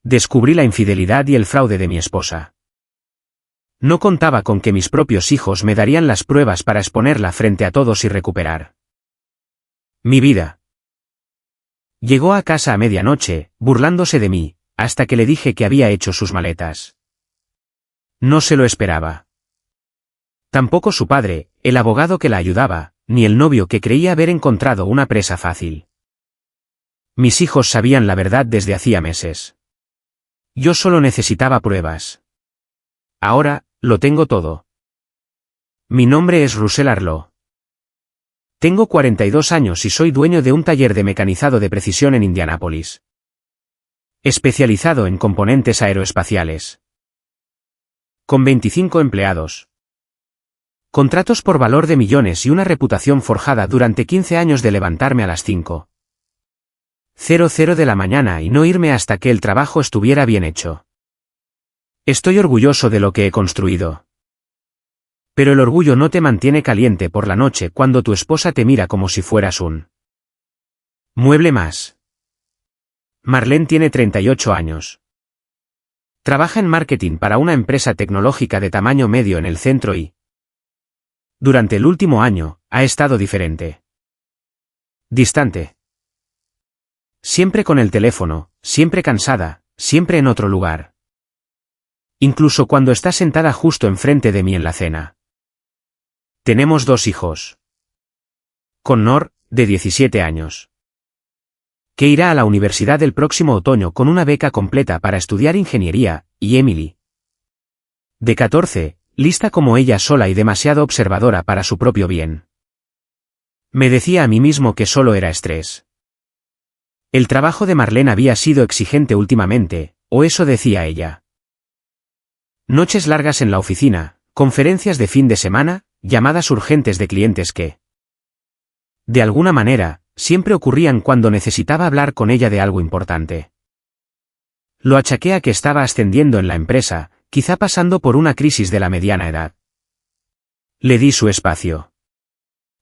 Descubrí la infidelidad y el fraude de mi esposa. No contaba con que mis propios hijos me darían las pruebas para exponerla frente a todos y recuperar mi vida. Llegó a casa a medianoche, burlándose de mí, hasta que le dije que había hecho sus maletas. No se lo esperaba. Tampoco su padre, el abogado que la ayudaba, ni el novio que creía haber encontrado una presa fácil. Mis hijos sabían la verdad desde hacía meses. Yo solo necesitaba pruebas. Ahora, lo tengo todo. Mi nombre es Russell Arlo. Tengo 42 años y soy dueño de un taller de mecanizado de precisión en Indianápolis, especializado en componentes aeroespaciales. Con 25 empleados. Contratos por valor de millones y una reputación forjada durante 15 años de levantarme a las 5:00 de la mañana y no irme hasta que el trabajo estuviera bien hecho. Estoy orgulloso de lo que he construido. Pero el orgullo no te mantiene caliente por la noche cuando tu esposa te mira como si fueras un mueble más. Marlene tiene 38 años. Trabaja en marketing para una empresa tecnológica de tamaño medio en el centro y, durante el último año, ha estado diferente. Distante. Siempre con el teléfono, siempre cansada, siempre en otro lugar. Incluso cuando está sentada justo enfrente de mí en la cena. Tenemos 2 hijos. Connor, de 17 años. Que irá a la universidad el próximo otoño con una beca completa para estudiar ingeniería, y Emily. De 14, lista como ella sola y demasiado observadora para su propio bien. Me decía a mí mismo que solo era estrés. El trabajo de Marlene había sido exigente últimamente, o eso decía ella. Noches largas en la oficina, conferencias de fin de semana, llamadas urgentes de clientes que, de alguna manera, siempre ocurrían cuando necesitaba hablar con ella de algo importante. Lo achaqué a que estaba ascendiendo en la empresa, quizá pasando por una crisis de la mediana edad. Le di su espacio.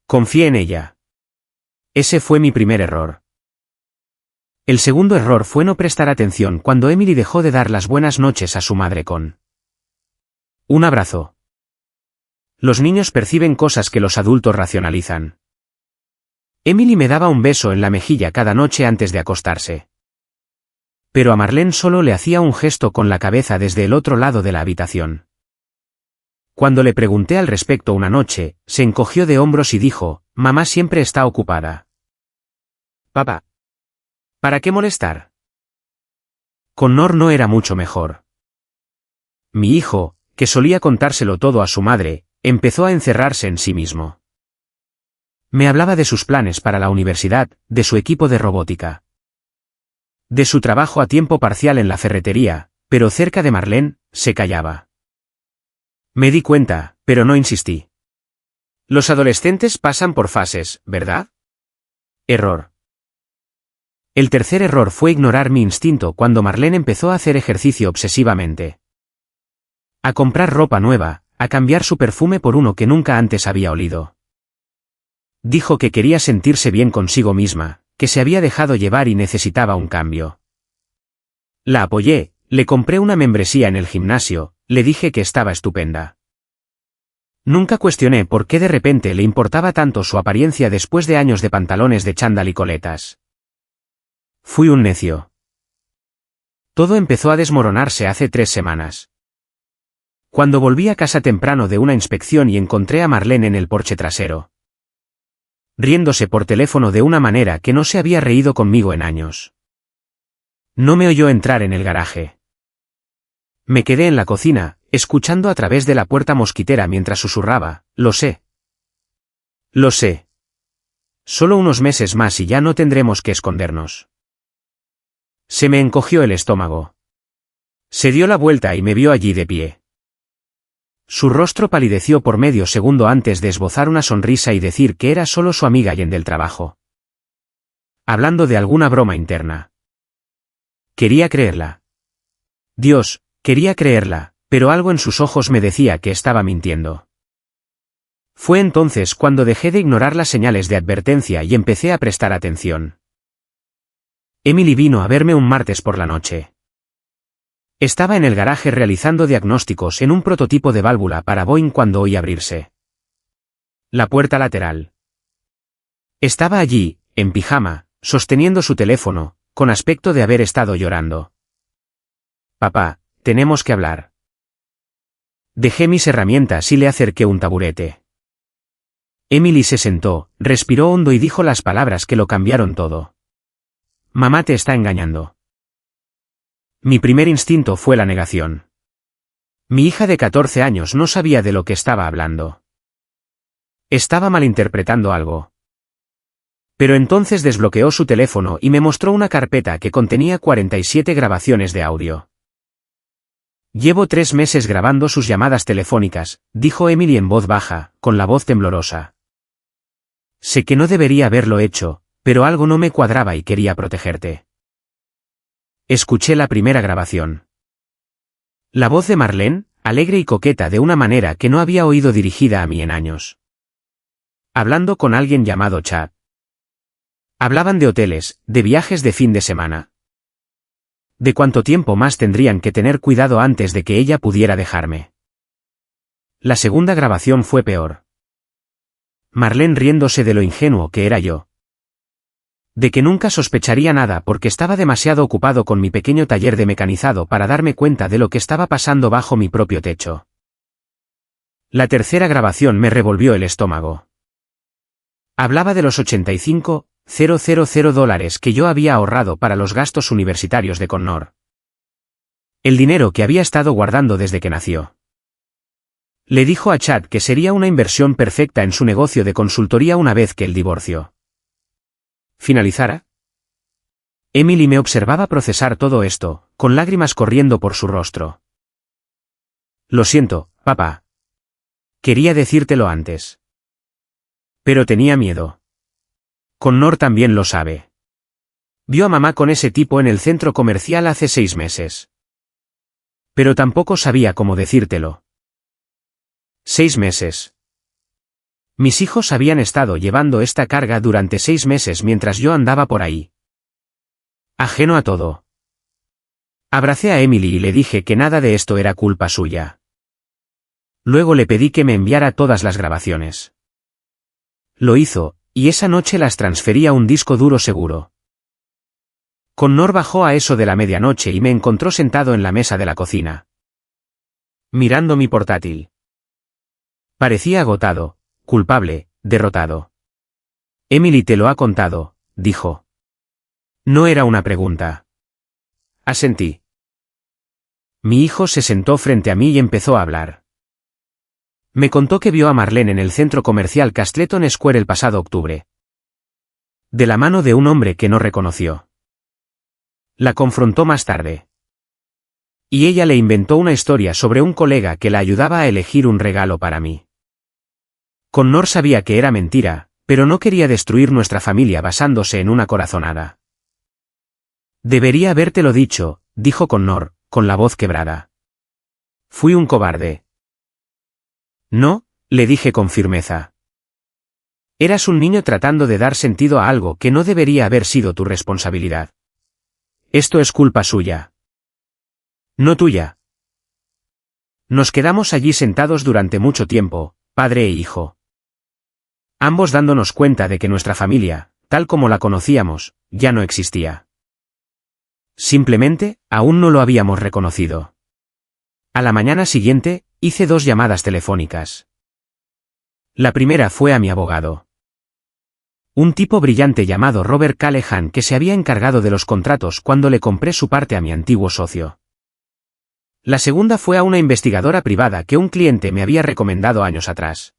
Confié en ella. Ese fue mi primer error. El segundo error fue no prestar atención cuando Emily dejó de dar las buenas noches a su madre con un abrazo. Los niños perciben cosas que los adultos racionalizan. Emily me daba un beso en la mejilla cada noche antes de acostarse. Pero a Marlene solo le hacía un gesto con la cabeza desde el otro lado de la habitación. Cuando le pregunté al respecto una noche, se encogió de hombros y dijo, «Mamá siempre está ocupada». «Papá, ¿para qué molestar?» Connor no era mucho mejor. Mi hijo, que solía contárselo todo a su madre, empezó a encerrarse en sí mismo. Me hablaba de sus planes para la universidad, de su equipo de robótica, de su trabajo a tiempo parcial en la ferretería, pero cerca de Marlene, se callaba. Me di cuenta, pero no insistí. Los adolescentes pasan por fases, ¿verdad? Error. El tercer error fue ignorar mi instinto cuando Marlene empezó a hacer ejercicio obsesivamente. A comprar ropa nueva, a cambiar su perfume por uno que nunca antes había olido. Dijo que quería sentirse bien consigo misma, que se había dejado llevar y necesitaba un cambio. La apoyé, le compré una membresía en el gimnasio, le dije que estaba estupenda. Nunca cuestioné por qué de repente le importaba tanto su apariencia después de años de pantalones de chándal y coletas. Fui un necio. Todo empezó a desmoronarse hace 3 semanas. Cuando volví a casa temprano de una inspección y encontré a Marlene en el porche trasero, riéndose por teléfono de una manera que no se había reído conmigo en años. No me oyó entrar en el garaje. Me quedé en la cocina, escuchando a través de la puerta mosquitera mientras susurraba, «Lo sé. Lo sé. Solo unos meses más y ya no tendremos que escondernos». Se me encogió el estómago. Se dio la vuelta y me vio allí de pie. Su rostro palideció por medio segundo antes de esbozar una sonrisa y decir que era solo su amiga Jen del trabajo. Hablando de alguna broma interna. Quería creerla. Dios, quería creerla, pero algo en sus ojos me decía que estaba mintiendo. Fue entonces cuando dejé de ignorar las señales de advertencia y empecé a prestar atención. Emily vino a verme un martes por la noche. Estaba en el garaje realizando diagnósticos en un prototipo de válvula para Boeing cuando oí abrirse la puerta lateral. Estaba allí, en pijama, sosteniendo su teléfono, con aspecto de haber estado llorando. Papá, tenemos que hablar. Dejé mis herramientas y le acerqué un taburete. Emily se sentó, respiró hondo y dijo las palabras que lo cambiaron todo. Mamá te está engañando. Mi primer instinto fue la negación. Mi hija de 14 años no sabía de lo que estaba hablando. Estaba malinterpretando algo. Pero entonces desbloqueó su teléfono y me mostró una carpeta que contenía 47 grabaciones de audio. Llevo 3 meses grabando sus llamadas telefónicas, dijo Emily en voz baja, con la voz temblorosa. Sé que no debería haberlo hecho, pero algo no me cuadraba y quería protegerte. Escuché la primera grabación. La voz de Marlene, alegre y coqueta de una manera que no había oído dirigida a mí en años. Hablando con alguien llamado Chad. Hablaban de hoteles, de viajes de fin de semana. De cuánto tiempo más tendrían que tener cuidado antes de que ella pudiera dejarme. La segunda grabación fue peor. Marlene riéndose de lo ingenuo que era yo. De que nunca sospecharía nada porque estaba demasiado ocupado con mi pequeño taller de mecanizado para darme cuenta de lo que estaba pasando bajo mi propio techo. La tercera grabación me revolvió el estómago. Hablaba de los $85,000 que yo había ahorrado para los gastos universitarios de Connor. El dinero que había estado guardando desde que nació. Le dijo a Chad que sería una inversión perfecta en su negocio de consultoría una vez que el divorcio finalizara. Emily me observaba procesar todo esto, con lágrimas corriendo por su rostro. Lo siento, papá. Quería decírtelo antes. Pero tenía miedo. Connor también lo sabe. Vio a mamá con ese tipo en el centro comercial hace 6 meses. Pero tampoco sabía cómo decírtelo. 6 meses. Mis hijos habían estado llevando esta carga durante 6 meses mientras yo andaba por ahí. Ajeno a todo. Abracé a Emily y le dije que nada de esto era culpa suya. Luego le pedí que me enviara todas las grabaciones. Lo hizo, y esa noche las transferí a un disco duro seguro. Connor bajó a eso de la medianoche y me encontró sentado en la mesa de la cocina, mirando mi portátil. Parecía agotado, culpable, derrotado. Emily te lo ha contado, dijo. No era una pregunta. Asentí. Mi hijo se sentó frente a mí y empezó a hablar. Me contó que vio a Marlene en el centro comercial Castleton Square el pasado octubre. De la mano de un hombre que no reconoció. La confrontó más tarde. Y ella le inventó una historia sobre un colega que la ayudaba a elegir un regalo para mí. Connor sabía que era mentira, pero no quería destruir nuestra familia basándose en una corazonada. Debería habértelo dicho, dijo Connor, con la voz quebrada. Fui un cobarde. No, le dije con firmeza. Eras un niño tratando de dar sentido a algo que no debería haber sido tu responsabilidad. Esto es culpa suya. No tuya. Nos quedamos allí sentados durante mucho tiempo, padre e hijo. Ambos dándonos cuenta de que nuestra familia, tal como la conocíamos, ya no existía. Simplemente, aún no lo habíamos reconocido. A la mañana siguiente, hice 2 llamadas telefónicas. La primera fue a mi abogado. Un tipo brillante llamado Robert Callahan que se había encargado de los contratos cuando le compré su parte a mi antiguo socio. La segunda fue a una investigadora privada que un cliente me había recomendado años atrás.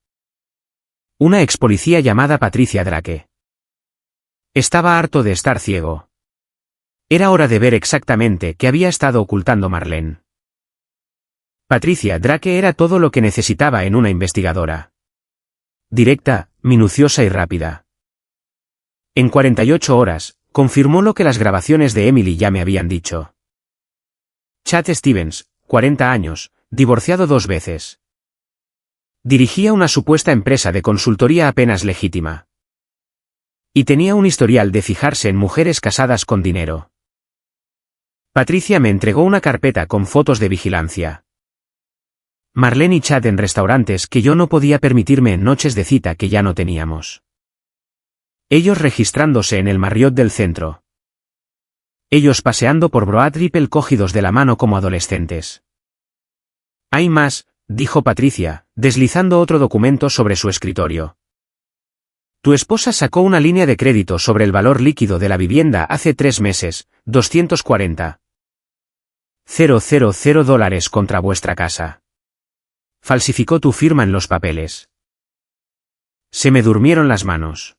Una ex policía llamada Patricia Drake. Estaba harto de estar ciego. Era hora de ver exactamente qué había estado ocultando Marlene. Patricia Drake era todo lo que necesitaba en una investigadora. Directa, minuciosa y rápida. En 48 horas, confirmó lo que las grabaciones de Emily ya me habían dicho. Chad Stevens, 40 años, divorciado 2 veces. Dirigía una supuesta empresa de consultoría apenas legítima. Y tenía un historial de fijarse en mujeres casadas con dinero. Patricia me entregó una carpeta con fotos de vigilancia. Marlene y Chad en restaurantes que yo no podía permitirme en noches de cita que ya no teníamos. Ellos registrándose en el Marriott del centro. Ellos paseando por Broad Ripple cogidos de la mano como adolescentes. Hay más, dijo Patricia, deslizando otro documento sobre su escritorio. Tu esposa sacó una línea de crédito sobre el valor líquido de la vivienda hace 3 meses, $240,000 contra vuestra casa. Falsificó tu firma en los papeles. Se me durmieron las manos.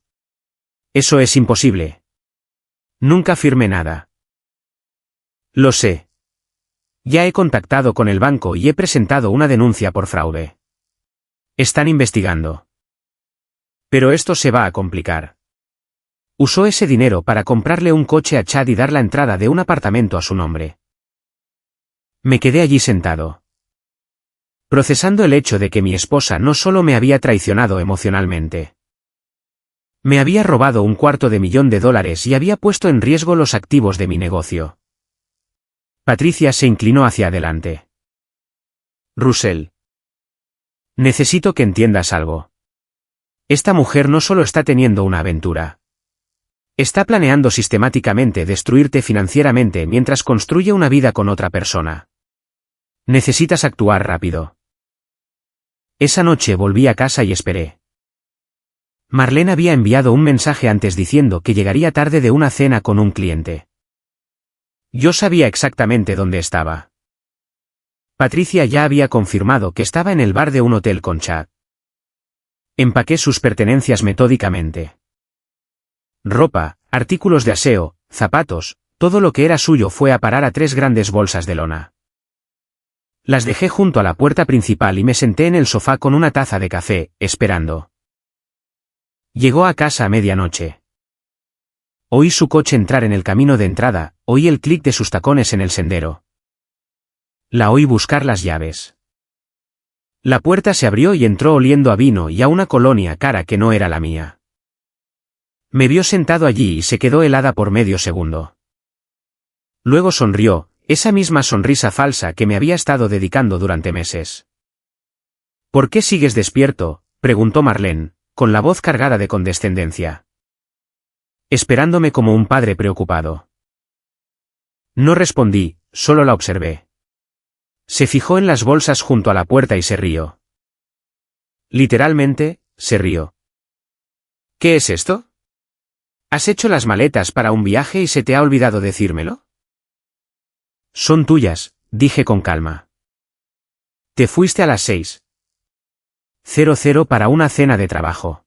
Eso es imposible. Nunca firmé nada. Lo sé. Ya he contactado con el banco y he presentado una denuncia por fraude. Están investigando. Pero esto se va a complicar. Usó ese dinero para comprarle un coche a Chad y dar la entrada de un apartamento a su nombre. Me quedé allí sentado, procesando el hecho de que mi esposa no solo me había traicionado emocionalmente. Me había robado $250,000 y había puesto en riesgo los activos de mi negocio. Patricia se inclinó hacia adelante. Russell. Necesito que entiendas algo. Esta mujer no solo está teniendo una aventura. Está planeando sistemáticamente destruirte financieramente mientras construye una vida con otra persona. Necesitas actuar rápido. Esa noche volví a casa y esperé. Marlene había enviado un mensaje antes diciendo que llegaría tarde de una cena con un cliente. Yo sabía exactamente dónde estaba. Patricia ya había confirmado que estaba en el bar de un hotel con Chad. Empaqué sus pertenencias metódicamente. Ropa, artículos de aseo, zapatos, todo lo que era suyo fue a parar a 3 grandes bolsas de lona. Las dejé junto a la puerta principal y me senté en el sofá con una taza de café, esperando. Llegó a casa a medianoche. Oí su coche entrar en el camino de entrada, oí el clic de sus tacones en el sendero. La oí buscar las llaves. La puerta se abrió y entró oliendo a vino y a una colonia cara que no era la mía. Me vio sentado allí y se quedó helada por medio segundo. Luego sonrió, esa misma sonrisa falsa que me había estado dedicando durante meses. ¿Por qué sigues despierto?, preguntó Marlene, con la voz cargada de condescendencia. Esperándome como un padre preocupado. No respondí, solo la observé. Se fijó en las bolsas junto a la puerta y se rió. Literalmente, se rió. ¿Qué es esto? ¿Has hecho las maletas para un viaje y se te ha olvidado decírmelo? Son tuyas, dije con calma. Te fuiste a las 6:00 para una cena de trabajo.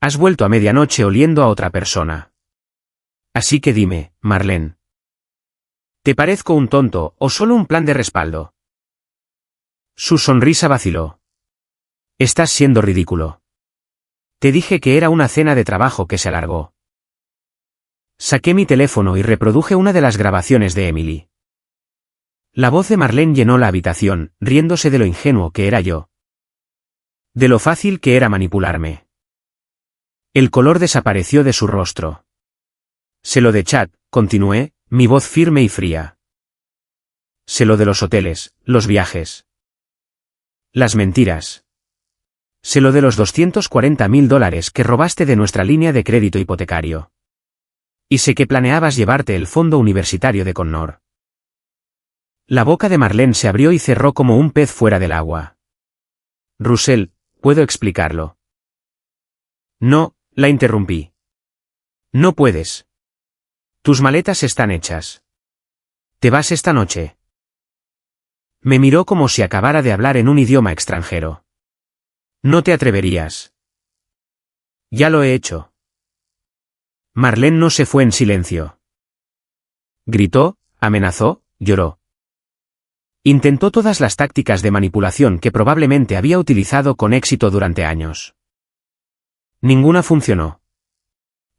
Has vuelto a medianoche oliendo a otra persona. Así que dime, Marlene. ¿Te parezco un tonto o solo un plan de respaldo? Su sonrisa vaciló. Estás siendo ridículo. Te dije que era una cena de trabajo que se alargó. Saqué mi teléfono y reproduje una de las grabaciones de Emily. La voz de Marlene llenó la habitación, riéndose de lo ingenuo que era yo. De lo fácil que era manipularme. El color desapareció de su rostro. Sé lo de Chad, continué, mi voz firme y fría. Sé lo de los hoteles, los viajes. Las mentiras. Sé lo de los $240,000 que robaste de nuestra línea de crédito hipotecario. Y sé que planeabas llevarte el fondo universitario de Connor. La boca de Marlene se abrió y cerró como un pez fuera del agua. Russell, ¿puedo explicarlo? No, la interrumpí. No puedes. Tus maletas están hechas. ¿Te vas esta noche? Me miró como si acabara de hablar en un idioma extranjero. No te atreverías. Ya lo he hecho. Marlene no se fue en silencio. Gritó, amenazó, lloró. Intentó todas las tácticas de manipulación que probablemente había utilizado con éxito durante años. Ninguna funcionó.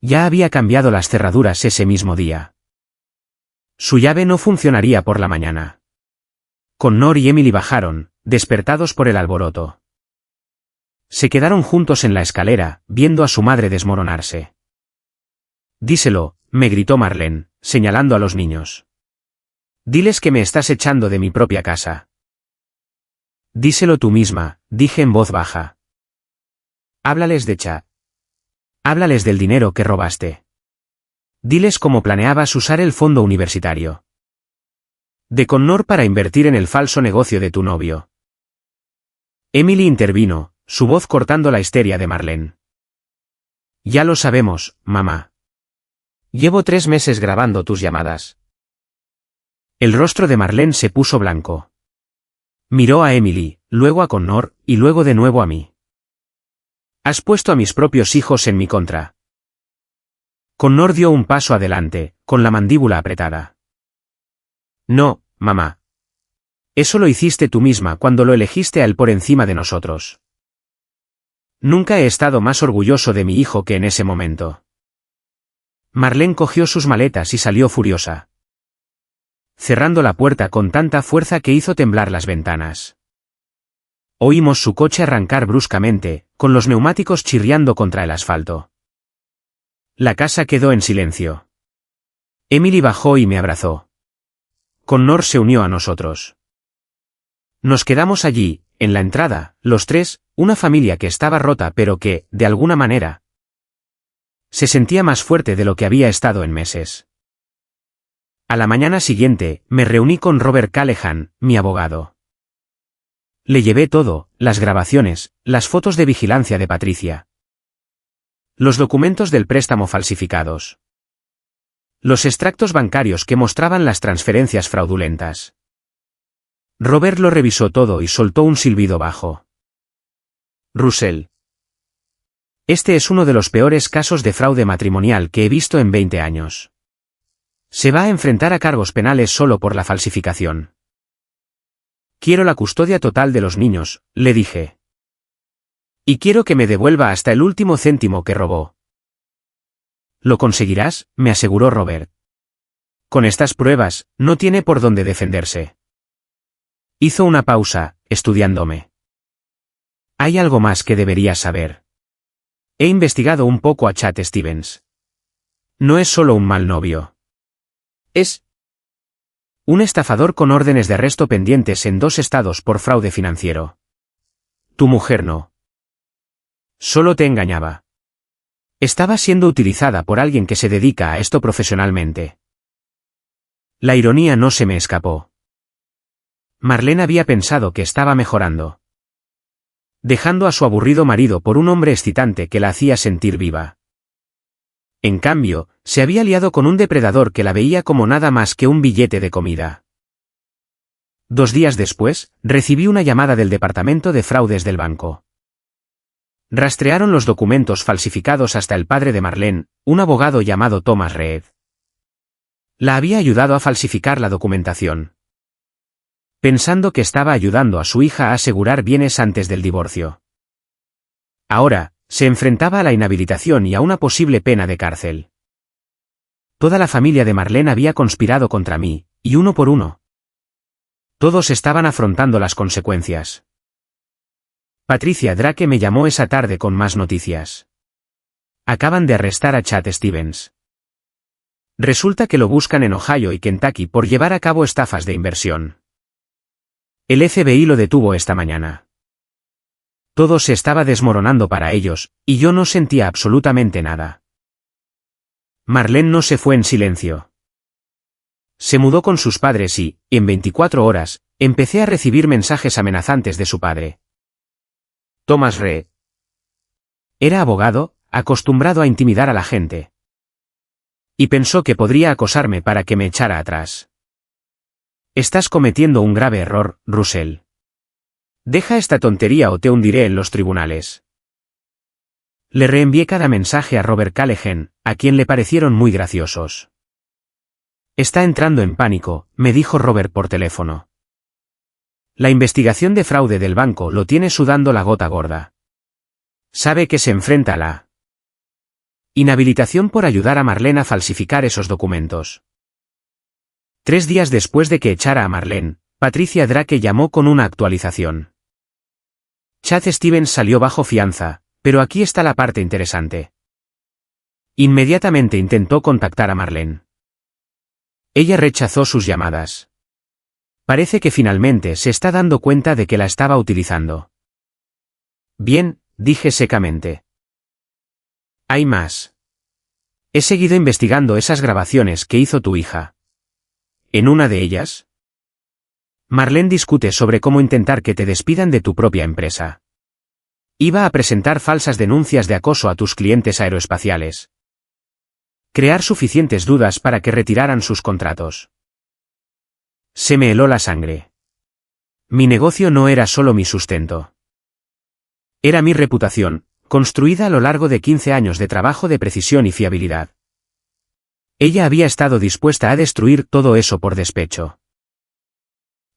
Ya había cambiado las cerraduras ese mismo día. Su llave no funcionaría por la mañana. Connor y Emily bajaron, despertados por el alboroto. Se quedaron juntos en la escalera, viendo a su madre desmoronarse. Díselo, me gritó Marlene, señalando a los niños. Diles que me estás echando de mi propia casa. Díselo tú misma, dije en voz baja. Háblales de Chad. Háblales del dinero que robaste. Diles cómo planeabas usar el fondo universitario de Connor para invertir en el falso negocio de tu novio. Emily intervino, su voz cortando la histeria de Marlene. Ya lo sabemos, mamá. Llevo 3 meses grabando tus llamadas. El rostro de Marlene se puso blanco. Miró a Emily, luego a Connor, y luego de nuevo a mí. Has puesto a mis propios hijos en mi contra. Connor dio un paso adelante, con la mandíbula apretada. No, mamá. Eso lo hiciste tú misma cuando lo elegiste a él por encima de nosotros. Nunca he estado más orgulloso de mi hijo que en ese momento. Marlene cogió sus maletas y salió furiosa, cerrando la puerta con tanta fuerza que hizo temblar las ventanas. Oímos su coche arrancar bruscamente, con los neumáticos chirriando contra el asfalto. La casa quedó en silencio. Emily bajó y me abrazó. Connor se unió a nosotros. Nos quedamos allí, en la entrada, los tres, una familia que estaba rota pero que, de alguna manera, se sentía más fuerte de lo que había estado en meses. A la mañana siguiente, me reuní con Robert Callahan, mi abogado. Le llevé todo, las grabaciones, las fotos de vigilancia de Patricia, los documentos del préstamo falsificados, los extractos bancarios que mostraban las transferencias fraudulentas. Robert lo revisó todo y soltó un silbido bajo. Russell. Este es uno de los peores casos de fraude matrimonial que he visto en 20 años. Se va a enfrentar a cargos penales solo por la falsificación. Quiero la custodia total de los niños, le dije. Y quiero que me devuelva hasta el último céntimo que robó. Lo conseguirás, me aseguró Robert. Con estas pruebas, no tiene por dónde defenderse. Hizo una pausa, estudiándome. Hay algo más que deberías saber. He investigado un poco a Chad Stevens. No es solo un mal novio. Es un estafador con órdenes de arresto pendientes en 2 estados por fraude financiero. Tu mujer no. Solo te engañaba. Estaba siendo utilizada por alguien que se dedica a esto profesionalmente. La ironía no se me escapó. Marlene había pensado que estaba mejorando, dejando a su aburrido marido por un hombre excitante que la hacía sentir viva. En cambio, se había liado con un depredador que la veía como nada más que un billete de comida. 2 días después, recibí una llamada del departamento de fraudes del banco. Rastrearon los documentos falsificados hasta el padre de Marlene, un abogado llamado Thomas Reed. La había ayudado a falsificar la documentación, pensando que estaba ayudando a su hija a asegurar bienes antes del divorcio. Ahora, se enfrentaba a la inhabilitación y a una posible pena de cárcel. Toda la familia de Marlene había conspirado contra mí, y uno por uno. Todos estaban afrontando las consecuencias. Patricia Drake me llamó esa tarde con más noticias. Acaban de arrestar a Chad Stevens. Resulta que lo buscan en Ohio y Kentucky por llevar a cabo estafas de inversión. El FBI lo detuvo esta mañana. Todo se estaba desmoronando para ellos, y yo no sentía absolutamente nada. Marlene no se fue en silencio. Se mudó con sus padres y, en 24 horas, empecé a recibir mensajes amenazantes de su padre. Thomas Reed. Era abogado, acostumbrado a intimidar a la gente. Y pensó que podría acosarme para que me echara atrás. Estás cometiendo un grave error, Russell. Deja esta tontería o te hundiré en los tribunales. Le reenvié cada mensaje a Robert Callahan, a quien le parecieron muy graciosos. Está entrando en pánico, me dijo Robert por teléfono. La investigación de fraude del banco lo tiene sudando la gota gorda. Sabe que se enfrenta a la inhabilitación por ayudar a Marlene a falsificar esos documentos. 3 días después de que echara a Marlene, Patricia Drake llamó con una actualización. Chad Stevens salió bajo fianza, pero aquí está la parte interesante. Inmediatamente intentó contactar a Marlene. Ella rechazó sus llamadas. Parece que finalmente se está dando cuenta de que la estaba utilizando. Bien, dije secamente. Hay más. He seguido investigando esas grabaciones que hizo tu hija. ¿En una de ellas? Marlene discute sobre cómo intentar que te despidan de tu propia empresa. Iba a presentar falsas denuncias de acoso a tus clientes aeroespaciales. Crear suficientes dudas para que retiraran sus contratos. Se me heló la sangre. Mi negocio no era solo mi sustento. Era mi reputación, construida a lo largo de 15 años de trabajo de precisión y fiabilidad. Ella había estado dispuesta a destruir todo eso por despecho.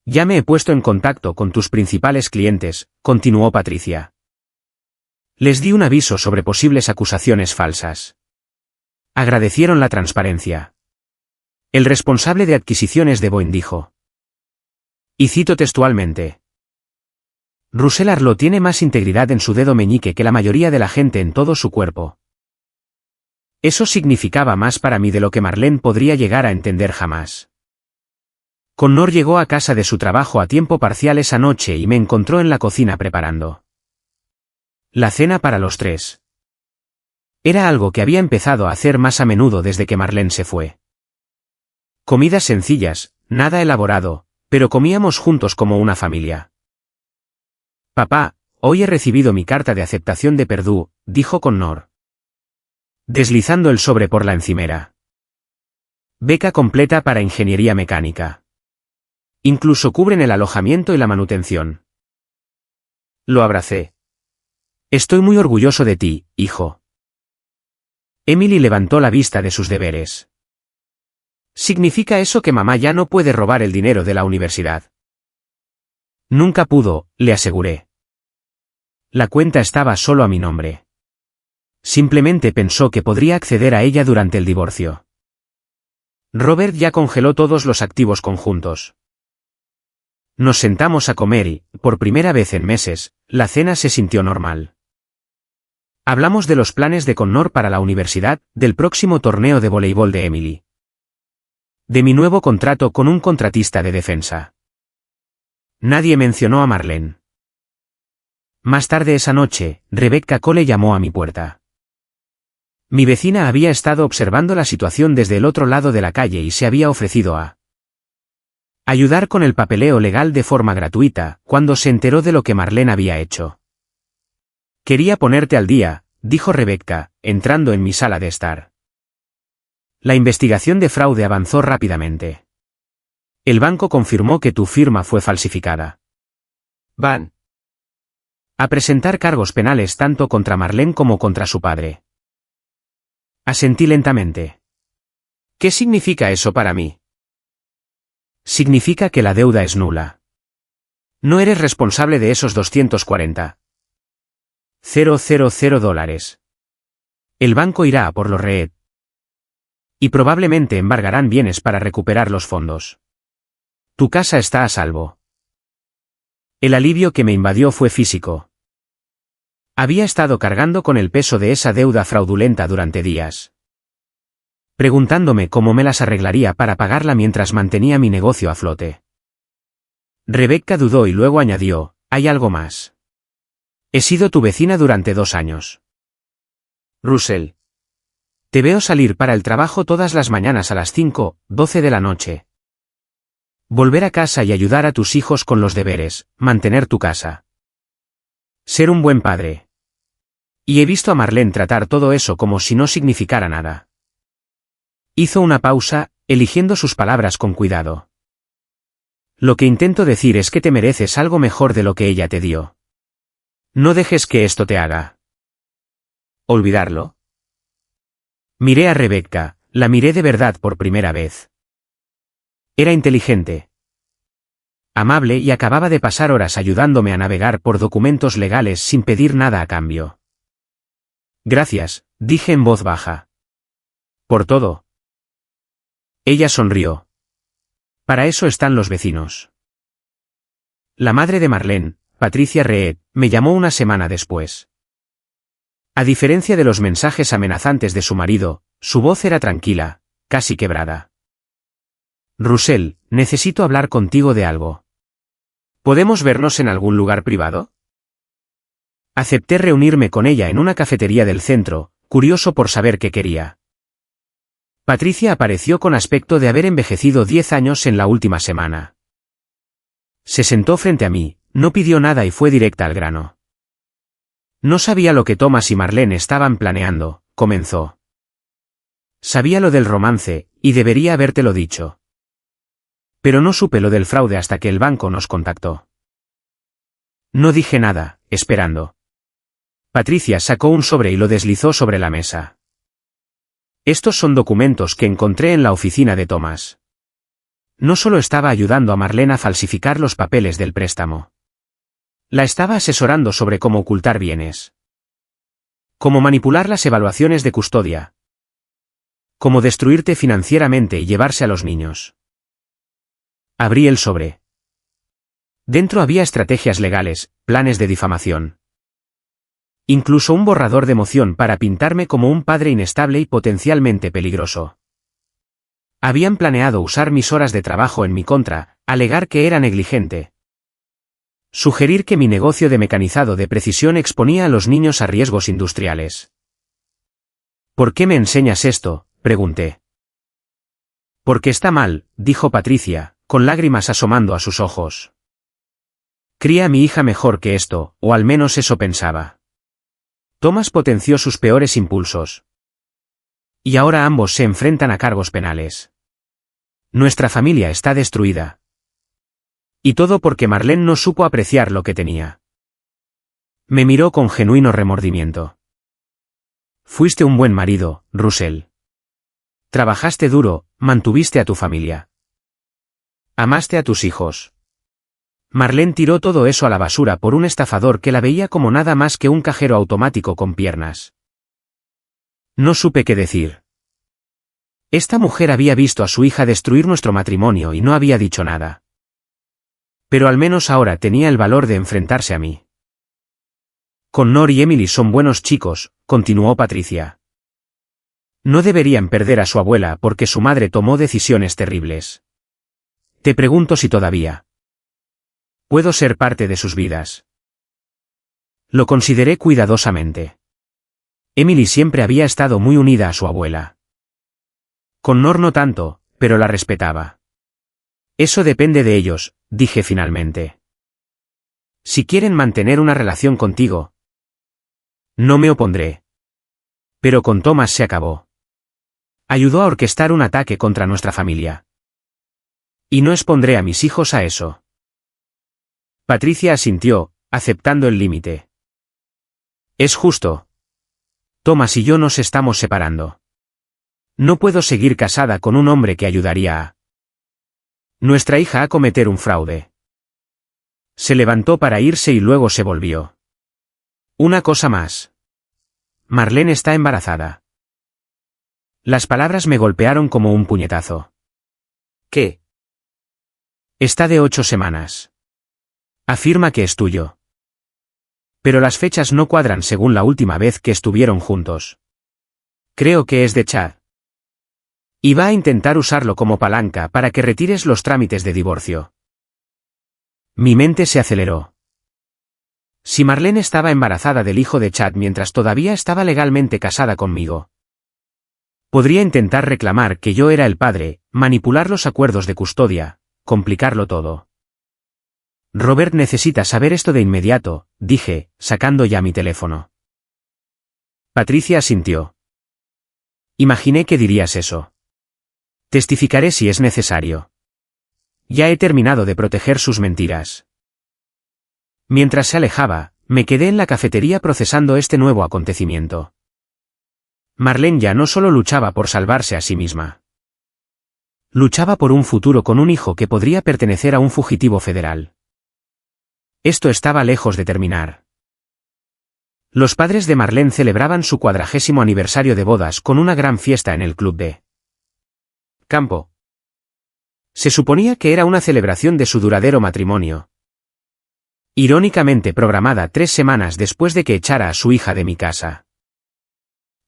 Ya me he puesto en contacto con tus principales clientes, continuó Patricia. Les di un aviso sobre posibles acusaciones falsas. Agradecieron la transparencia. El responsable de adquisiciones de Boeing dijo. Y cito textualmente. Russell Arlo tiene más integridad en su dedo meñique que la mayoría de la gente en todo su cuerpo. Eso significaba más para mí de lo que Marlene podría llegar a entender jamás. Connor llegó a casa de su trabajo a tiempo parcial esa noche y me encontró en la cocina preparando la cena para los tres. Era algo que había empezado a hacer más a menudo desde que Marlene se fue. Comidas sencillas, nada elaborado, pero comíamos juntos como una familia. Papá, hoy he recibido mi carta de aceptación de Purdue, dijo Connor, deslizando el sobre por la encimera. Beca completa para ingeniería mecánica. Incluso cubren el alojamiento y la manutención. Lo abracé. Estoy muy orgulloso de ti, hijo. Emily levantó la vista de sus deberes. ¿Significa eso que mamá ya no puede robar el dinero de la universidad? Nunca pudo, le aseguré. La cuenta estaba solo a mi nombre. Simplemente pensó que podría acceder a ella durante el divorcio. Robert ya congeló todos los activos conjuntos. Nos sentamos a comer y, por primera vez en meses, la cena se sintió normal. Hablamos de los planes de Connor para la universidad, del próximo torneo de voleibol de Emily. De mi nuevo contrato con un contratista de defensa. Nadie mencionó a Marlene. Más tarde esa noche, Rebecca Cole llamó a mi puerta. Mi vecina había estado observando la situación desde el otro lado de la calle y se había ofrecido a ayudar con el papeleo legal de forma gratuita, cuando se enteró de lo que Marlene había hecho. Quería ponerte al día, dijo Rebecca, entrando en mi sala de estar. La investigación de fraude avanzó rápidamente. El banco confirmó que tu firma fue falsificada. Van a presentar cargos penales tanto contra Marlene como contra su padre. Asentí lentamente. ¿Qué significa eso para mí? Significa que la deuda es nula. No eres responsable de esos $240,000. El banco irá a por los Reed. Y probablemente embargarán bienes para recuperar los fondos. Tu casa está a salvo. El alivio que me invadió fue físico. Había estado cargando con el peso de esa deuda fraudulenta durante días. Preguntándome cómo me las arreglaría para pagarla mientras mantenía mi negocio a flote. Rebecca dudó y luego añadió, hay algo más. He sido tu vecina durante 2 años. Russell. Te veo salir para el trabajo todas las mañanas a las 5:12 de la noche. Volver a casa y ayudar a tus hijos con los deberes, mantener tu casa. Ser un buen padre. Y he visto a Marlene tratar todo eso como si no significara nada. Hizo una pausa, eligiendo sus palabras con cuidado. Lo que intento decir es que te mereces algo mejor de lo que ella te dio. No dejes que esto te haga olvidarlo. Miré a Rebecca, la miré de verdad por primera vez. Era inteligente, amable y acababa de pasar horas ayudándome a navegar por documentos legales sin pedir nada a cambio. Gracias, dije en voz baja. Por todo. Ella sonrió. Para eso están los vecinos. La madre de Marlene, Patricia Reed, me llamó una semana después. A diferencia de los mensajes amenazantes de su marido, su voz era tranquila, casi quebrada. Russell, necesito hablar contigo de algo. ¿Podemos vernos en algún lugar privado? Acepté reunirme con ella en una cafetería del centro, curioso por saber qué quería. Patricia apareció con aspecto de haber envejecido 10 años en la última semana. Se sentó frente a mí, no pidió nada y fue directa al grano. No sabía lo que Thomas y Marlene estaban planeando, comenzó. Sabía lo del romance, y debería habértelo dicho. Pero no supe lo del fraude hasta que el banco nos contactó. No dije nada, esperando. Patricia sacó un sobre y lo deslizó sobre la mesa. Estos son documentos que encontré en la oficina de Thomas. No solo estaba ayudando a Marlene a falsificar los papeles del préstamo. La estaba asesorando sobre cómo ocultar bienes. Cómo manipular las evaluaciones de custodia. Cómo destruirte financieramente y llevarse a los niños. Abrí el sobre. Dentro había estrategias legales, planes de difamación. Incluso un borrador de moción para pintarme como un padre inestable y potencialmente peligroso. Habían planeado usar mis horas de trabajo en mi contra, alegar que era negligente. Sugerir que mi negocio de mecanizado de precisión exponía a los niños a riesgos industriales. ¿Por qué me enseñas esto?, pregunté. Porque está mal, dijo Patricia, con lágrimas asomando a sus ojos. Cría a mi hija mejor que esto, o al menos eso pensaba. Thomas potenció sus peores impulsos. Y ahora ambos se enfrentan a cargos penales. Nuestra familia está destruida. Y todo porque Marlene no supo apreciar lo que tenía. Me miró con genuino remordimiento. Fuiste un buen marido, Russell. Trabajaste duro, mantuviste a tu familia. Amaste a tus hijos. Marlene tiró todo eso a la basura por un estafador que la veía como nada más que un cajero automático con piernas. No supe qué decir. Esta mujer había visto a su hija destruir nuestro matrimonio y no había dicho nada. Pero al menos ahora tenía el valor de enfrentarse a mí. Connor y Emily son buenos chicos, continuó Patricia. No deberían perder a su abuela porque su madre tomó decisiones terribles. Te pregunto si todavía puedo ser parte de sus vidas. Lo consideré cuidadosamente. Emily siempre había estado muy unida a su abuela. Connor no tanto, pero la respetaba. Eso depende de ellos, dije finalmente. Si quieren mantener una relación contigo, no me opondré. Pero con Thomas se acabó. Ayudó a orquestar un ataque contra nuestra familia. Y no expondré a mis hijos a eso. Patricia asintió, aceptando el límite. Es justo. Thomas y yo nos estamos separando. No puedo seguir casada con un hombre que ayudaría a nuestra hija a cometer un fraude. Se levantó para irse y luego se volvió. Una cosa más. Marlene está embarazada. Las palabras me golpearon como un puñetazo. ¿Qué? Está de 8 semanas. Afirma que es tuyo. Pero las fechas no cuadran según la última vez que estuvieron juntos. Creo que es de Chad. Y va a intentar usarlo como palanca para que retires los trámites de divorcio. Mi mente se aceleró. Si Marlene estaba embarazada del hijo de Chad mientras todavía estaba legalmente casada conmigo, podría intentar reclamar que yo era el padre, manipular los acuerdos de custodia, complicarlo todo. Robert necesita saber esto de inmediato, dije, sacando ya mi teléfono. Patricia asintió. Imaginé que dirías eso. Testificaré si es necesario. Ya he terminado de proteger sus mentiras. Mientras se alejaba, me quedé en la cafetería procesando este nuevo acontecimiento. Marlene ya no solo luchaba por salvarse a sí misma. Luchaba por un futuro con un hijo que podría pertenecer a un fugitivo federal. Esto estaba lejos de terminar. Los padres de Marlene celebraban su 40º aniversario de bodas con una gran fiesta en el club de campo. Se suponía que era una celebración de su duradero matrimonio. Irónicamente programada 3 semanas después de que echara a su hija de mi casa.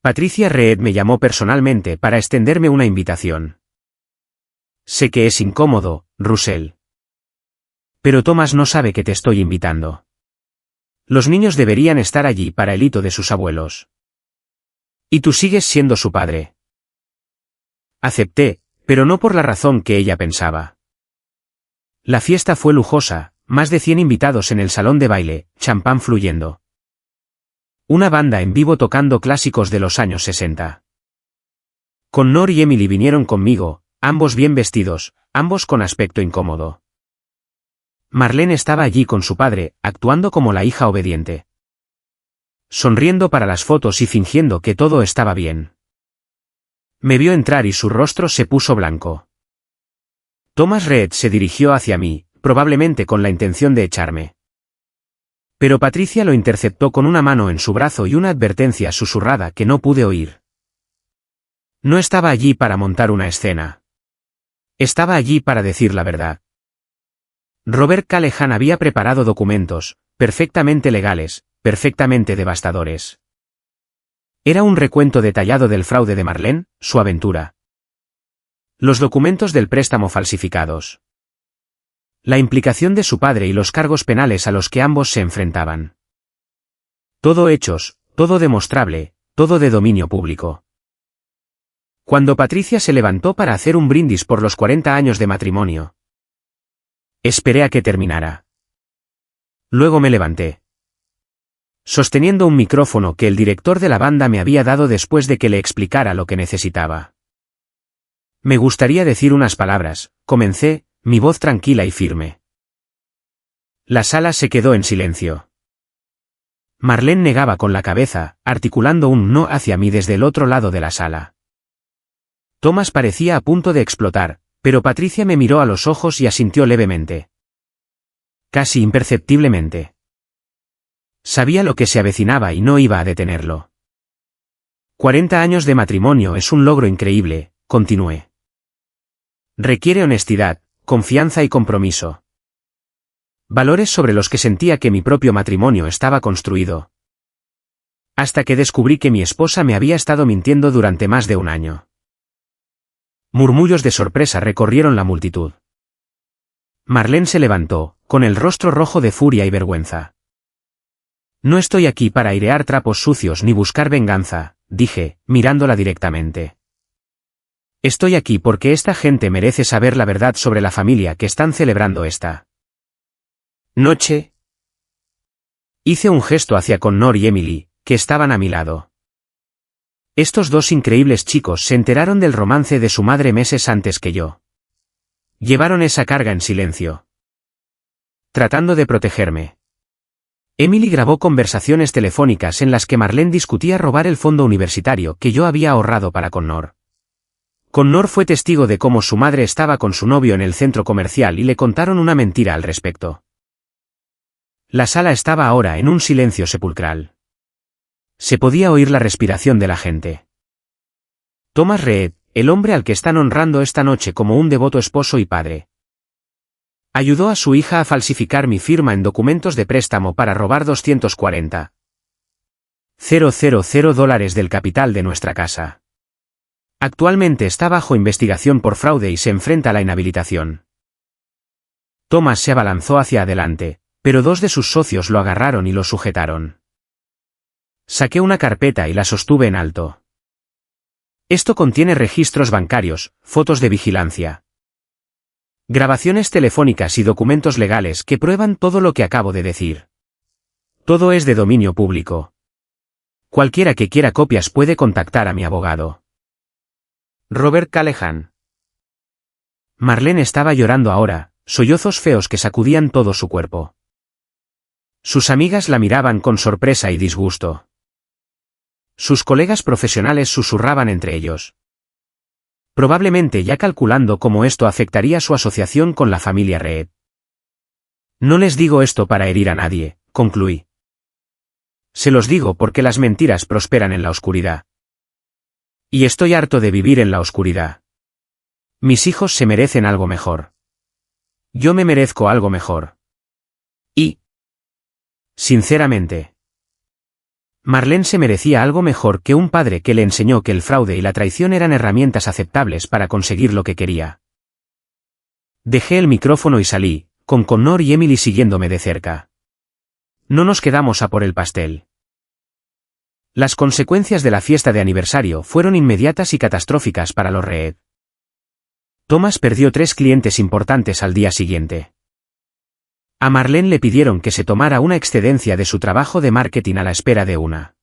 Patricia Reed me llamó personalmente para extenderme una invitación. Sé que es incómodo, Russell. Pero Thomas no sabe que te estoy invitando. Los niños deberían estar allí para el hito de sus abuelos. Y tú sigues siendo su padre. Acepté, pero no por la razón que ella pensaba. La fiesta fue lujosa, más de 100 invitados en el salón de baile, champán fluyendo. Una banda en vivo tocando clásicos de los años 60. Connor y Emily vinieron conmigo, ambos bien vestidos, ambos con aspecto incómodo. Marlene estaba allí con su padre, actuando como la hija obediente. Sonriendo para las fotos y fingiendo que todo estaba bien. Me vio entrar y su rostro se puso blanco. Thomas Reed se dirigió hacia mí, probablemente con la intención de echarme. Pero Patricia lo interceptó con una mano en su brazo y una advertencia susurrada que no pude oír. No estaba allí para montar una escena. Estaba allí para decir la verdad. Robert Callahan había preparado documentos, perfectamente legales, perfectamente devastadores. Era un recuento detallado del fraude de Marlene, su aventura. Los documentos del préstamo falsificados. La implicación de su padre y los cargos penales a los que ambos se enfrentaban. Todo hechos, todo demostrable, todo de dominio público. Cuando Patricia se levantó para hacer un brindis por los 40 años de matrimonio. Esperé a que terminara. Luego me levanté. Sosteniendo un micrófono que el director de la banda me había dado después de que le explicara lo que necesitaba. Me gustaría decir unas palabras, comencé, mi voz tranquila y firme. La sala se quedó en silencio. Marlene negaba con la cabeza, articulando un no hacia mí desde el otro lado de la sala. Thomas parecía a punto de explotar, pero Patricia me miró a los ojos y asintió levemente. Casi imperceptiblemente. Sabía lo que se avecinaba y no iba a detenerlo. 40 años de matrimonio es un logro increíble, continué. Requiere honestidad, confianza y compromiso. Valores sobre los que sentía que mi propio matrimonio estaba construido. Hasta que descubrí que mi esposa me había estado mintiendo durante más de un año. Murmullos de sorpresa recorrieron la multitud. Marlene se levantó, con el rostro rojo de furia y vergüenza. No estoy aquí para airear trapos sucios ni buscar venganza, dije, mirándola directamente. Estoy aquí porque esta gente merece saber la verdad sobre la familia que están celebrando esta noche. Hice un gesto hacia Connor y Emily, que estaban a mi lado. Estos dos increíbles chicos se enteraron del romance de su madre meses antes que yo. Llevaron esa carga en silencio. Tratando de protegerme. Emily grabó conversaciones telefónicas en las que Marlene discutía robar el fondo universitario que yo había ahorrado para Connor. Connor fue testigo de cómo su madre estaba con su novio en el centro comercial y le contaron una mentira al respecto. La sala estaba ahora en un silencio sepulcral. Se podía oír la respiración de la gente. Thomas Reed, el hombre al que están honrando esta noche como un devoto esposo y padre. Ayudó a su hija a falsificar mi firma en documentos de préstamo para robar $240,000 del capital de nuestra casa. Actualmente está bajo investigación por fraude y se enfrenta a la inhabilitación. Thomas se abalanzó hacia adelante, pero dos de sus socios lo agarraron y lo sujetaron. Saqué una carpeta y la sostuve en alto. Esto contiene registros bancarios, fotos de vigilancia, grabaciones telefónicas y documentos legales que prueban todo lo que acabo de decir. Todo es de dominio público. Cualquiera que quiera copias puede contactar a mi abogado. Robert Callahan. Marlene estaba llorando ahora, sollozos feos que sacudían todo su cuerpo. Sus amigas la miraban con sorpresa y disgusto. Sus colegas profesionales susurraban entre ellos. Probablemente ya calculando cómo esto afectaría su asociación con la familia Reed. No les digo esto para herir a nadie, concluí. Se los digo porque las mentiras prosperan en la oscuridad. Y estoy harto de vivir en la oscuridad. Mis hijos se merecen algo mejor. Yo me merezco algo mejor. Y, sinceramente, Marlene se merecía algo mejor que un padre que le enseñó que el fraude y la traición eran herramientas aceptables para conseguir lo que quería. Dejé el micrófono y salí, con Connor y Emily siguiéndome de cerca. No nos quedamos a por el pastel. Las consecuencias de la fiesta de aniversario fueron inmediatas y catastróficas para los Reed. Thomas perdió 3 clientes importantes al día siguiente. A Marlene le pidieron que se tomara una excedencia de su trabajo de marketing a la espera de una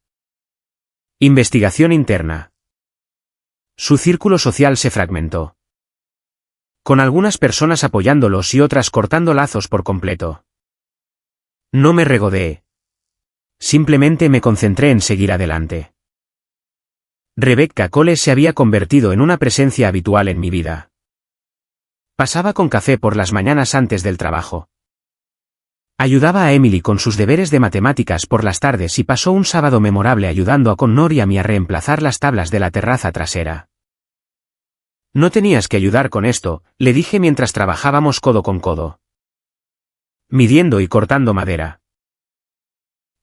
investigación interna. Su círculo social se fragmentó, con algunas personas apoyándolos y otras cortando lazos por completo. No me regodeé. Simplemente me concentré en seguir adelante. Rebecca Cole se había convertido en una presencia habitual en mi vida. Pasaba con café por las mañanas antes del trabajo. Ayudaba a Emily con sus deberes de matemáticas por las tardes y pasó un sábado memorable ayudando a Connor y a mí a reemplazar las tablas de la terraza trasera. No tenías que ayudar con esto, le dije mientras trabajábamos codo con codo, midiendo y cortando madera.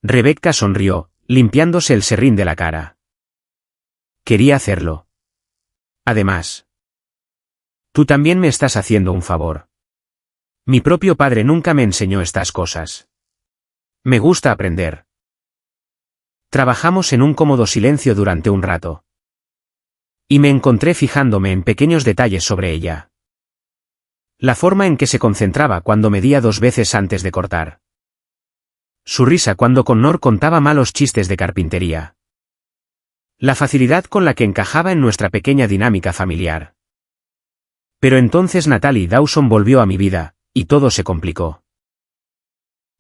Rebecca sonrió, limpiándose el serrín de la cara. Quería hacerlo. Además, tú también me estás haciendo un favor. Mi propio padre nunca me enseñó estas cosas. Me gusta aprender. Trabajamos en un cómodo silencio durante un rato. Y me encontré fijándome en pequeños detalles sobre ella. La forma en que se concentraba cuando medía 2 veces antes de cortar. Su risa cuando Connor contaba malos chistes de carpintería. La facilidad con la que encajaba en nuestra pequeña dinámica familiar. Pero entonces Natalie Dawson volvió a mi vida, y todo se complicó.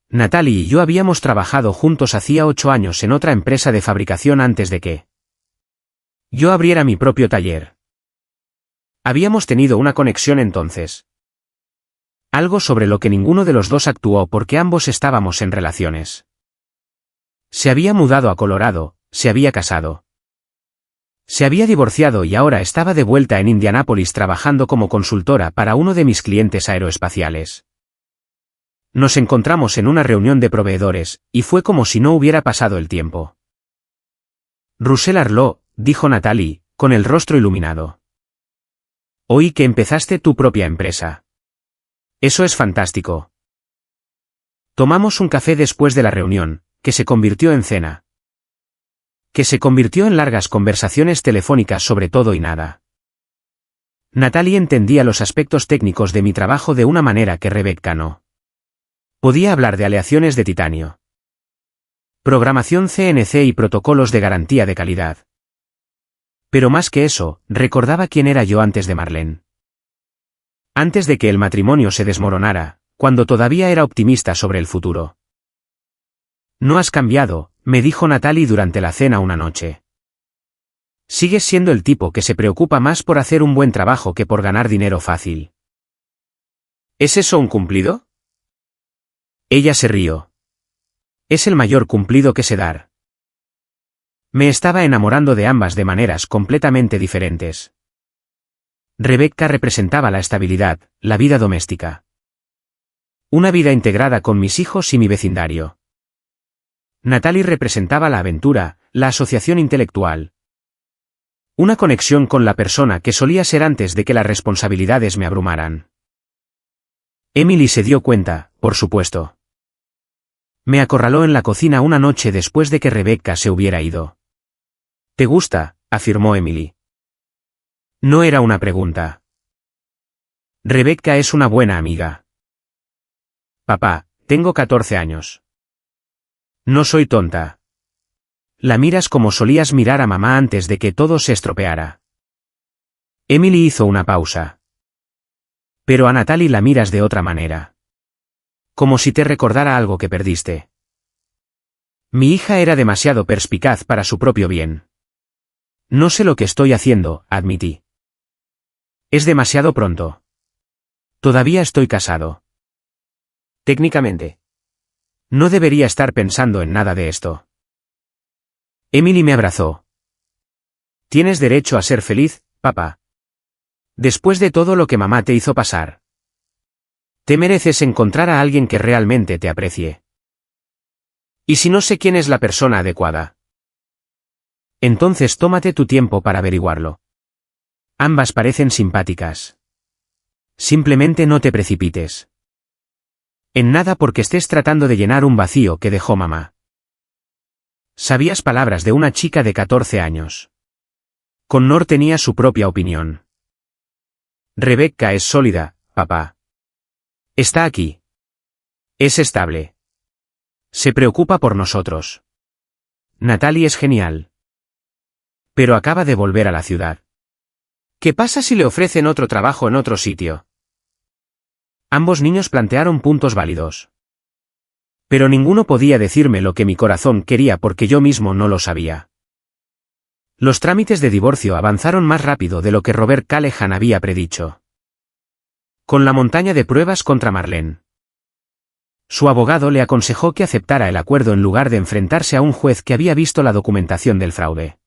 Natalie y yo habíamos trabajado juntos hacía 8 años en otra empresa de fabricación antes de que yo abriera mi propio taller. Habíamos tenido una conexión entonces. Algo sobre lo que ninguno de los dos actuó porque ambos estábamos en relaciones. Se había mudado a Colorado, se había casado. Se había divorciado y ahora estaba de vuelta en Indianápolis trabajando como consultora para uno de mis clientes aeroespaciales. Nos encontramos en una reunión de proveedores, y fue como si no hubiera pasado el tiempo. Russell Arlo, dijo Natalie, con el rostro iluminado. Oí que empezaste tu propia empresa. Eso es fantástico. Tomamos un café después de la reunión, que se convirtió en cena. Que se convirtió en largas conversaciones telefónicas sobre todo y nada. Natalie entendía los aspectos técnicos de mi trabajo de una manera que Rebecca no. Podía hablar de aleaciones de titanio, programación CNC y protocolos de garantía de calidad. Pero más que eso, recordaba quién era yo antes de Marlene. Antes de que el matrimonio se desmoronara, cuando todavía era optimista sobre el futuro. No has cambiado, me dijo Natalie durante la cena una noche. Sigues siendo el tipo que se preocupa más por hacer un buen trabajo que por ganar dinero fácil. ¿Es eso un cumplido? Ella se rió. Es el mayor cumplido que sé dar. Me estaba enamorando de ambas de maneras completamente diferentes. Rebecca representaba la estabilidad, la vida doméstica. Una vida integrada con mis hijos y mi vecindario. Natalie representaba la aventura, la asociación intelectual. Una conexión con la persona que solía ser antes de que las responsabilidades me abrumaran. Emily se dio cuenta, por supuesto. Me acorraló en la cocina una noche después de que Rebecca se hubiera ido. ¿Te gusta?, afirmó Emily. No era una pregunta. Rebecca es una buena amiga. Papá, tengo 14 años. No soy tonta. La miras como solías mirar a mamá antes de que todo se estropeara. Emily hizo una pausa. Pero a Natalie la miras de otra manera. Como si te recordara algo que perdiste. Mi hija era demasiado perspicaz para su propio bien. No sé lo que estoy haciendo, admití. Es demasiado pronto. Todavía estoy casado. Técnicamente. No debería estar pensando en nada de esto. Emily me abrazó. Tienes derecho a ser feliz, papá. Después de todo lo que mamá te hizo pasar. Te mereces encontrar a alguien que realmente te aprecie. ¿Y si no sé quién es la persona adecuada? Entonces tómate tu tiempo para averiguarlo. Ambas parecen simpáticas. Simplemente no te precipites. En nada porque estés tratando de llenar un vacío que dejó mamá. Sabías palabras de una chica de 14 años. Connor tenía su propia opinión. Rebecca es sólida, papá. Está aquí. Es estable. Se preocupa por nosotros. Natalie es genial. Pero acaba de volver a la ciudad. ¿Qué pasa si le ofrecen otro trabajo en otro sitio? Ambos niños plantearon puntos válidos. Pero ninguno podía decirme lo que mi corazón quería porque yo mismo no lo sabía. Los trámites de divorcio avanzaron más rápido de lo que Robert Callahan había predicho. Con la montaña de pruebas contra Marlene. Su abogado le aconsejó que aceptara el acuerdo en lugar de enfrentarse a un juez que había visto la documentación del fraude.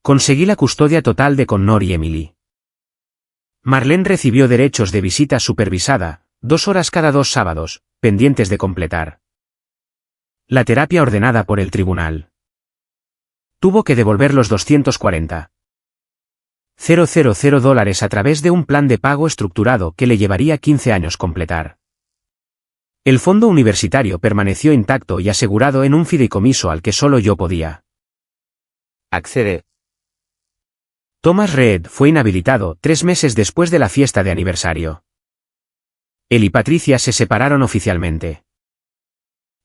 Conseguí la custodia total de Connor y Emily. Marlene recibió derechos de visita supervisada, 2 horas cada 2 sábados, pendientes de completar. La terapia ordenada por el tribunal. Tuvo que devolver los $240,000 a través de un plan de pago estructurado que le llevaría 15 años completar. El fondo universitario permaneció intacto y asegurado en un fideicomiso al que solo yo podía acceder. Thomas Reed fue inhabilitado 3 meses después de la fiesta de aniversario. Él y Patricia se separaron oficialmente.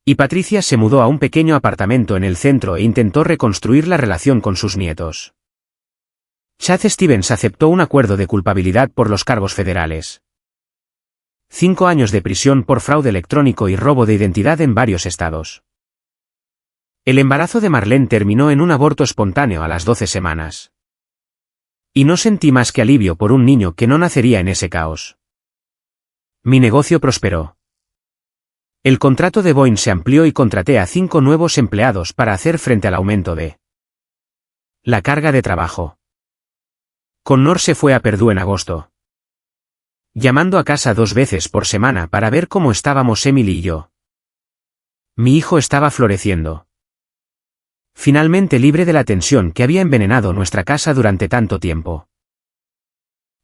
Y Patricia se mudó a un pequeño apartamento en el centro e intentó reconstruir la relación con sus nietos. Chad Stevens aceptó un acuerdo de culpabilidad por los cargos federales. 5 años de prisión por fraude electrónico y robo de identidad en varios estados. El embarazo de Marlene terminó en un aborto espontáneo a las 12 semanas. Y no sentí más que alivio por un niño que no nacería en ese caos. Mi negocio prosperó. El contrato de Boeing se amplió y contraté a 5 nuevos empleados para hacer frente al aumento de la carga de trabajo. Connor se fue a Purdue en agosto, llamando a casa 2 veces por semana para ver cómo estábamos Emily y yo. Mi hijo estaba floreciendo. Finalmente libre de la tensión que había envenenado nuestra casa durante tanto tiempo.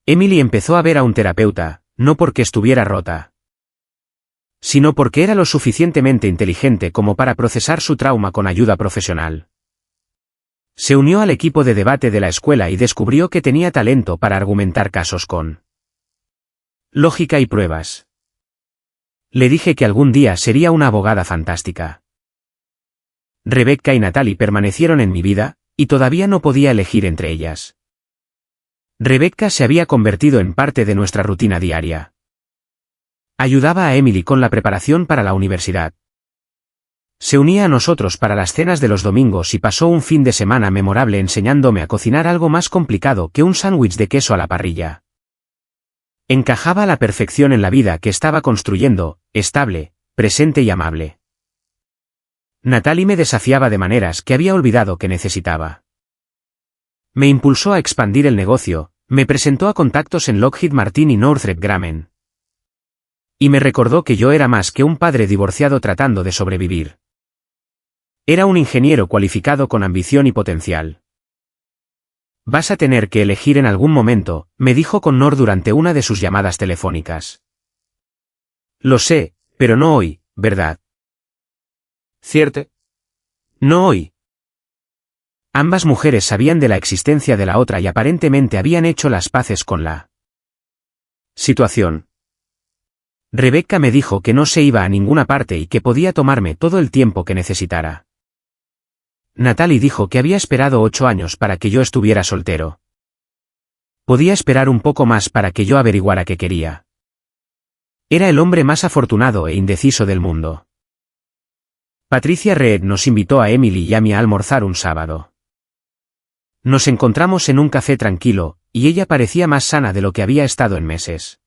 Emily empezó a ver a un terapeuta, no porque estuviera rota, sino porque era lo suficientemente inteligente como para procesar su trauma con ayuda profesional. Se unió al equipo de debate de la escuela y descubrió que tenía talento para argumentar casos con lógica y pruebas. Le dije que algún día sería una abogada fantástica. Rebecca y Natalie permanecieron en mi vida, y todavía no podía elegir entre ellas. Rebecca se había convertido en parte de nuestra rutina diaria. Ayudaba a Emily con la preparación para la universidad. Se unía a nosotros para las cenas de los domingos y pasó un fin de semana memorable enseñándome a cocinar algo más complicado que un sándwich de queso a la parrilla. Encajaba a la perfección en la vida que estaba construyendo, estable, presente y amable. Natalie me desafiaba de maneras que había olvidado que necesitaba. Me impulsó a expandir el negocio, me presentó a contactos en Lockheed Martin y Northrop Grumman. Y me recordó que yo era más que un padre divorciado tratando de sobrevivir. Era un ingeniero cualificado con ambición y potencial. Vas a tener que elegir en algún momento, me dijo Connor durante una de sus llamadas telefónicas. Lo sé, pero no hoy, ¿verdad? ¿Cierto? No hoy. Ambas mujeres sabían de la existencia de la otra y aparentemente habían hecho las paces con la situación. Rebecca me dijo que no se iba a ninguna parte y que podía tomarme todo el tiempo que necesitara. Natalie dijo que había esperado 8 años para que yo estuviera soltero. Podía esperar un poco más para que yo averiguara qué quería. Era el hombre más afortunado e indeciso del mundo. Patricia Reed nos invitó a Emily y a mí a almorzar un sábado. Nos encontramos en un café tranquilo, y ella parecía más sana de lo que había estado en meses.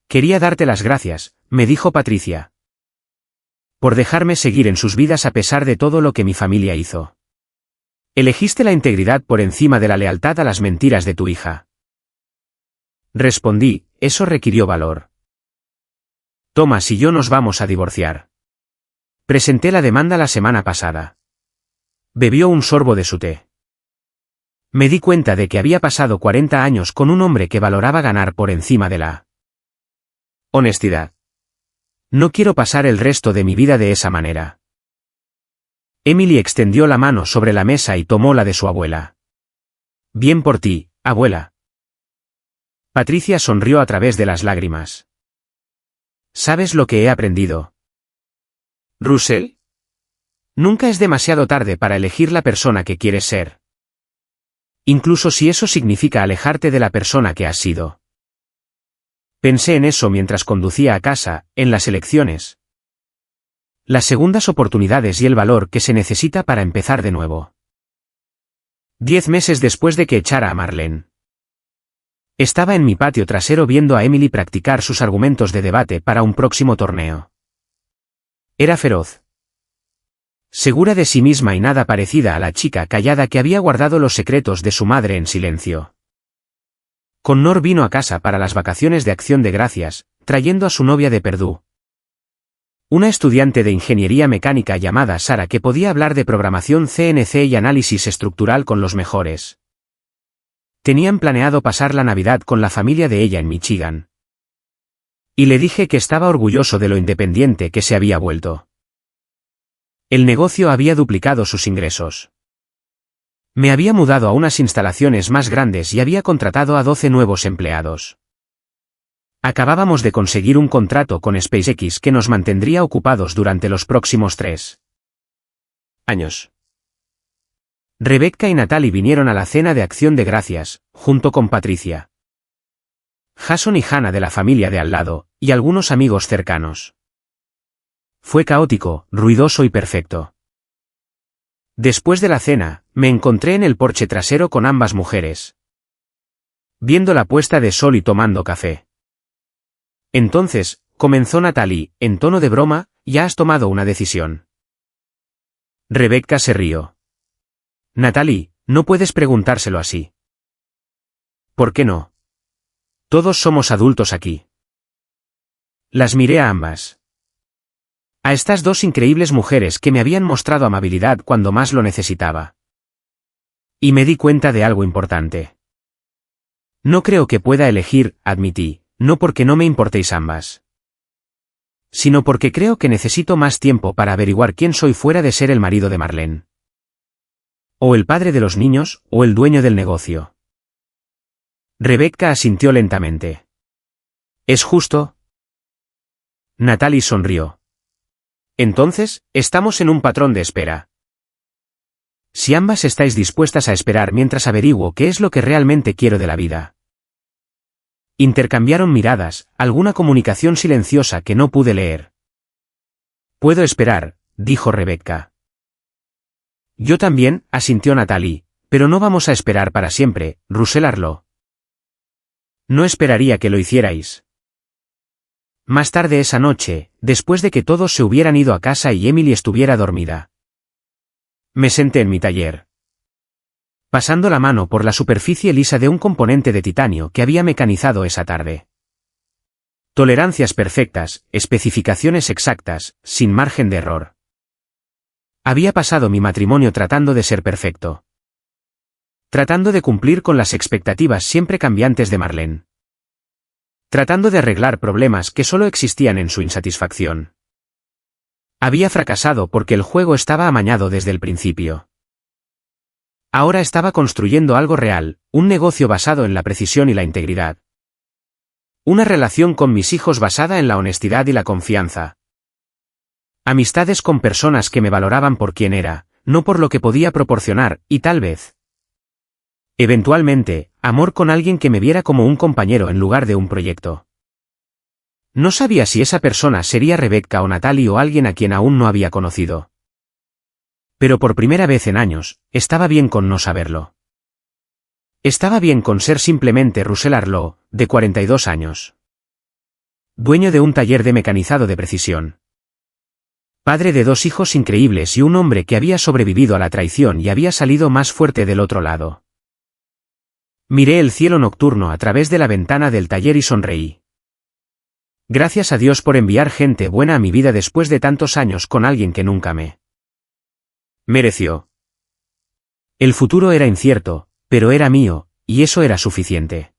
Quería darte las gracias, me dijo Patricia, por dejarme seguir en sus vidas a pesar de todo lo que mi familia hizo. Elegiste la integridad por encima de la lealtad a las mentiras de tu hija. Respondí, eso requirió valor. Thomas y yo nos vamos a divorciar. Presenté la demanda la semana pasada. Bebió un sorbo de su té. Me di cuenta de que había pasado 40 años con un hombre que valoraba ganar por encima de la honestidad. No quiero pasar el resto de mi vida de esa manera. Emily extendió la mano sobre la mesa y tomó la de su abuela. Bien por ti, abuela. Patricia sonrió a través de las lágrimas. ¿Sabes lo que he aprendido? Russell. Nunca es demasiado tarde para elegir la persona que quieres ser. Incluso si eso significa alejarte de la persona que has sido. Pensé en eso mientras conducía a casa, en las elecciones. Las segundas oportunidades y el valor que se necesita para empezar de nuevo. 10 meses después de que echara a Marlene. Estaba en mi patio trasero viendo a Emily practicar sus argumentos de debate para un próximo torneo. Era feroz. Segura de sí misma y nada parecida a la chica callada que había guardado los secretos de su madre en silencio. Connor vino a casa para las vacaciones de Acción de Gracias, trayendo a su novia de Purdue. Una estudiante de ingeniería mecánica llamada Sara que podía hablar de programación CNC y análisis estructural con los mejores. Tenían planeado pasar la Navidad con la familia de ella en Michigan. Y le dije que estaba orgulloso de lo independiente que se había vuelto. El negocio había duplicado sus ingresos. Me había mudado a unas instalaciones más grandes y había contratado a 12 nuevos empleados. Acabábamos de conseguir un contrato con SpaceX que nos mantendría ocupados durante los próximos 3 años. Rebecca y Natalie vinieron a la cena de Acción de Gracias, junto con Patricia, Jason y Hannah de la familia de al lado, y algunos amigos cercanos. Fue caótico, ruidoso y perfecto. Después de la cena, me encontré en el porche trasero con ambas mujeres, viendo la puesta de sol y tomando café. Entonces, comenzó Natalie, en tono de broma, ¿ya has tomado una decisión? Rebecca se rió. Natalie, no puedes preguntárselo así. ¿Por qué no? Todos somos adultos aquí. Las miré a ambas. A estas dos increíbles mujeres que me habían mostrado amabilidad cuando más lo necesitaba. Y me di cuenta de algo importante. No creo que pueda elegir, admití, no porque no me importéis ambas, sino porque creo que necesito más tiempo para averiguar quién soy fuera de ser el marido de Marlene. O el padre de los niños, o el dueño del negocio. Rebecca asintió lentamente. ¿Es justo? Natalie sonrió. Entonces, estamos en un patrón de espera. Si ambas estáis dispuestas a esperar mientras averiguo qué es lo que realmente quiero de la vida. Intercambiaron miradas, alguna comunicación silenciosa que no pude leer. Puedo esperar, dijo Rebecca. Yo también, asintió Natalie, pero no vamos a esperar para siempre, Russell Arlo. No esperaría que lo hicierais. Más tarde esa noche, después de que todos se hubieran ido a casa y Emily estuviera dormida, me senté en mi taller, pasando la mano por la superficie lisa de un componente de titanio que había mecanizado esa tarde. Tolerancias perfectas, especificaciones exactas, sin margen de error. Había pasado mi matrimonio tratando de ser perfecto. Tratando de cumplir con las expectativas siempre cambiantes de Marlene. Tratando de arreglar problemas que solo existían en su insatisfacción. Había fracasado porque el juego estaba amañado desde el principio. Ahora estaba construyendo algo real, un negocio basado en la precisión y la integridad. Una relación con mis hijos basada en la honestidad y la confianza. Amistades con personas que me valoraban por quien era, no por lo que podía proporcionar, y tal vez, eventualmente, amor con alguien que me viera como un compañero en lugar de un proyecto. No sabía si esa persona sería Rebecca o Natalie o alguien a quien aún no había conocido. Pero por primera vez en años, estaba bien con no saberlo. Estaba bien con ser simplemente Russell Arlo, de 42 años. Dueño de un taller de mecanizado de precisión. Padre de 2 hijos increíbles y un hombre que había sobrevivido a la traición y había salido más fuerte del otro lado. Miré el cielo nocturno a través de la ventana del taller y sonreí. Gracias a Dios por enviar gente buena a mi vida después de tantos años con alguien que nunca me mereció. El futuro era incierto, Pero era mío, y eso era suficiente.